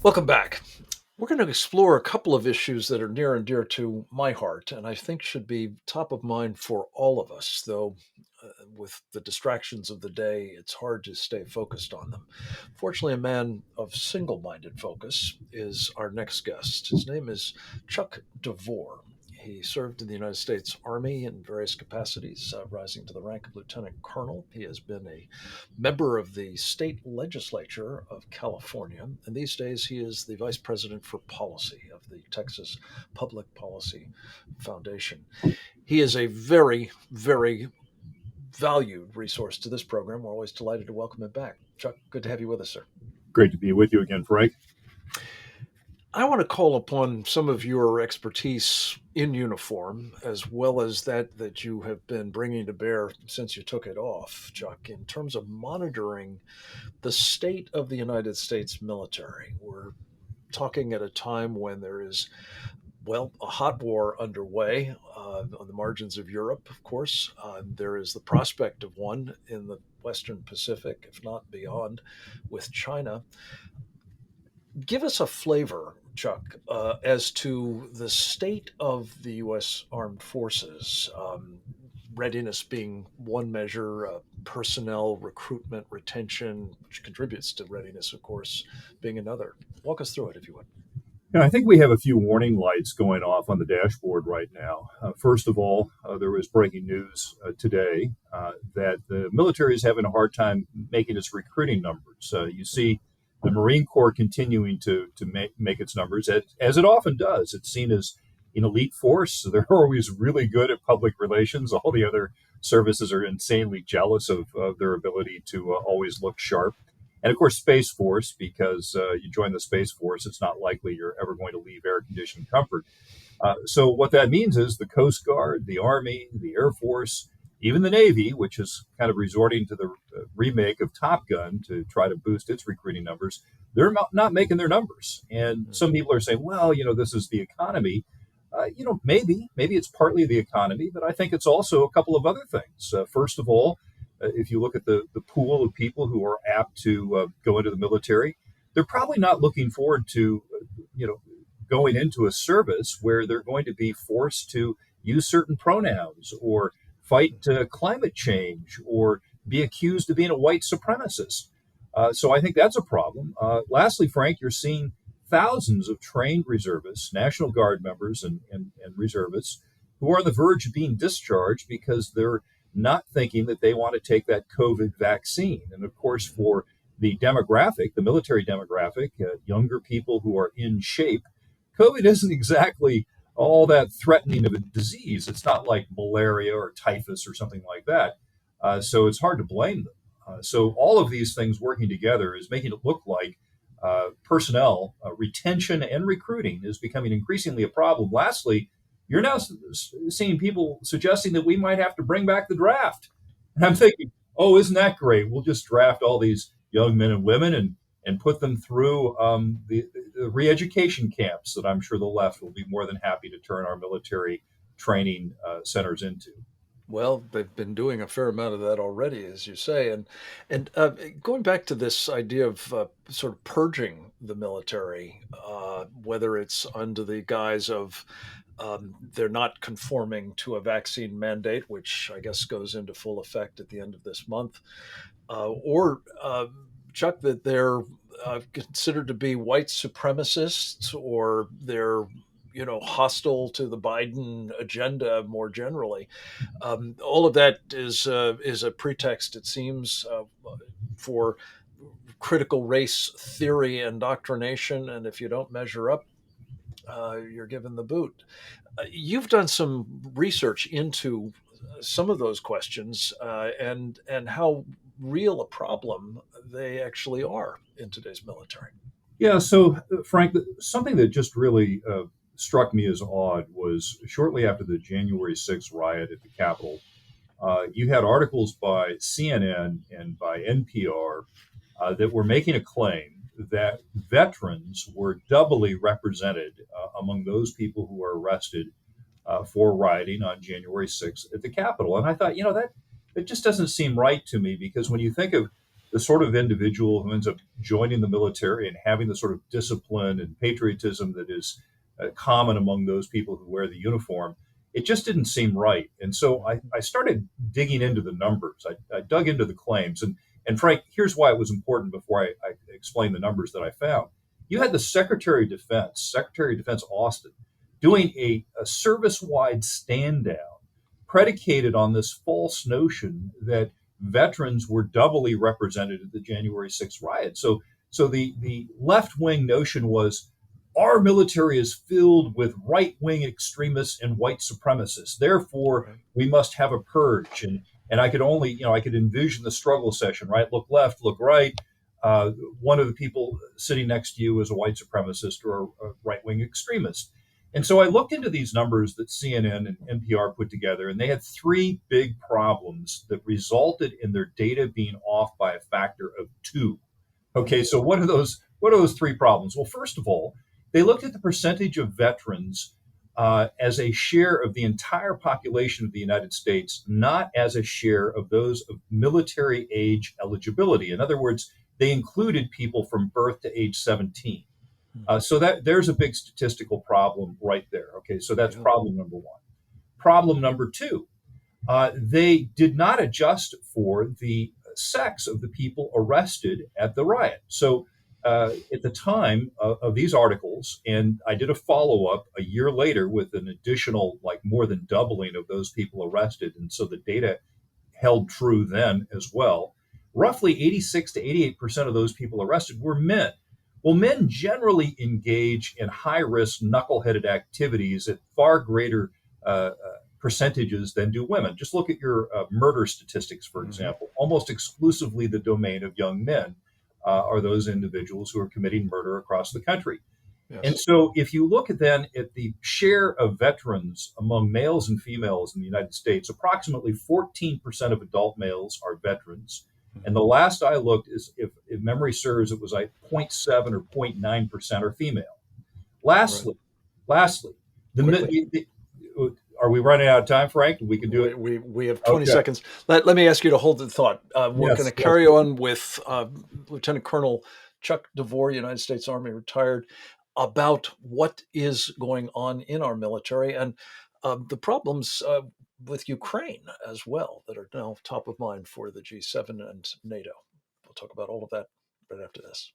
Welcome back. We're going to explore a couple of issues that are near and dear to my heart, and I think should be top of mind for all of us, though with the distractions of the day, it's hard to stay focused on them. Fortunately, a man of single minded focus is our next guest. His name is Chuck DeVore. He served in the United States Army in various capacities, rising to the rank of lieutenant colonel. He has been a member of the state legislature of California, and these days he is the vice president for policy of the Texas Public Policy Foundation. He is a very, very valued resource to this program. We're always delighted to welcome him back. Chuck, good to have you with us, sir. Great to be with you again, Frank. I want to call upon some of your expertise in uniform, as well as that you have been bringing to bear since you took it off, Chuck, in terms of monitoring the state of the United States military. We're talking at a time when there is, well, a hot war underway on the margins of Europe, of course. There is the prospect of one in the Western Pacific, if not beyond, with China. Give us a flavor, Chuck, as to the state of the U.S. Armed Forces. Readiness being one measure, personnel recruitment, retention, which contributes to readiness, of course, being another. Walk us through it, if you would. I think we have a few warning lights going off on the dashboard right now. First of all, there was breaking news today that the military is having a hard time making its recruiting numbers. You see the Marine Corps continuing to make its numbers, as it often does. It's seen as an elite force. So they're always really good at public relations. All the other services are insanely jealous of their ability to always look sharp. And of course, Space Force, because you join the Space Force, it's not likely you're ever going to leave air conditioned comfort. So what that means is the Coast Guard, the Army, the Air Force, even the Navy, which is kind of resorting to the remake of Top Gun to try to boost its recruiting numbers, they're not making their numbers. And some people are saying, well, this is the economy. Maybe it's partly the economy, but I think it's also a couple of other things. First of all, if you look at the pool of people who are apt to go into the military, they're probably not looking forward to, going into a service where they're going to be forced to use certain pronouns or fight climate change or be accused of being a white supremacist. So I think that's a problem. Lastly, Frank, you're seeing thousands of trained reservists, National Guard members, and reservists who are on the verge of being discharged because they're not thinking that they want to take that COVID vaccine. And of course, for the demographic, the military demographic, younger people who are in shape, COVID isn't exactly all that threatening of a disease. It's not like malaria or typhus or something like that. So it's hard to blame them. So all of these things working together is making it look like personnel retention and recruiting is becoming increasingly a problem. Lastly, you're now seeing people suggesting that we might have to bring back the draft. And I'm thinking, oh, isn't that great? We'll just draft all these young men and women and put them through the re-education camps that I'm sure the left will be more than happy to turn our military training centers into. Well, they've been doing a fair amount of that already, as you say, and going back to this idea of sort of purging the military, whether it's under the guise of they're not conforming to a vaccine mandate, which I guess goes into full effect at the end of this month, or Chuck, that they're considered to be white supremacists, or they're hostile to the Biden agenda more generally. All of that is a pretext, it seems, for critical race theory and indoctrination. And if you don't measure up, you're given the boot. You've done some research into some of those questions and how real a problem they actually are in today's military. Yeah, so Frank, something that just really struck me as odd was shortly after the January 6th riot at the Capitol, you had articles by CNN and by NPR that were making a claim that veterans were doubly represented among those people who were arrested for rioting on January 6th at the Capitol. And I thought, that just doesn't seem right to me because when you think of the sort of individual who ends up joining the military and having the sort of discipline and patriotism that is common among those people who wear the uniform, it just didn't seem right. And so I started digging into the numbers. I dug into the claims. And Frank, here's why it was important before I explain the numbers that I found. You had the Secretary of Defense Austin, doing a service wide stand down predicated on this false notion that veterans were doubly represented at the January 6th riot. So the left wing notion was our military is filled with right wing extremists and white supremacists. Therefore, Right. we must have a purge. And I could only, I could envision the struggle session, right? Look left, look right. One of the people sitting next to you is a white supremacist or a right wing extremist. And so I looked into these numbers that CNN and NPR put together, and they had three big problems that resulted in their data being off by a factor of two. Okay, so what are those? What are those three problems? Well, first of all, they looked at the percentage of veterans as a share of the entire population of the United States, not as a share of those of military age eligibility. In other words, they included people from birth to age 17. So that there's a big statistical problem right there. Okay, so that's Yeah. problem number one. Problem number two, they did not adjust for the sex of the people arrested at the riot. So at the time of these articles, and I did a follow up a year later with an additional, like more than doubling of those people arrested. And so the data held true then as well. Roughly 86 to 88% of those people arrested were men. Well, men generally engage in high risk, knuckleheaded activities at far greater percentages than do women. Just look at your murder statistics, for Hmm. example. Almost exclusively the domain of young men are those individuals who are committing murder across the country. And Yes. so, if you look then at the share of veterans among males and females in the United States, approximately 14% of adult males are veterans. And the Hmm. last I looked is, if memory serves, it was like 0.7 or 0.9% are female. Right. Lastly, lastly, Quickly. are we running out of time, Frank? We can do it. We have 20 Okay. seconds. Let me ask you to hold the thought. We're going Yes. to Yes. carry on with Lieutenant Colonel Chuck DeVore, United States Army retired, about what is going on in our military and the problems with Ukraine as well that are now top of mind for the G7 and NATO. We'll talk about all of that right after this.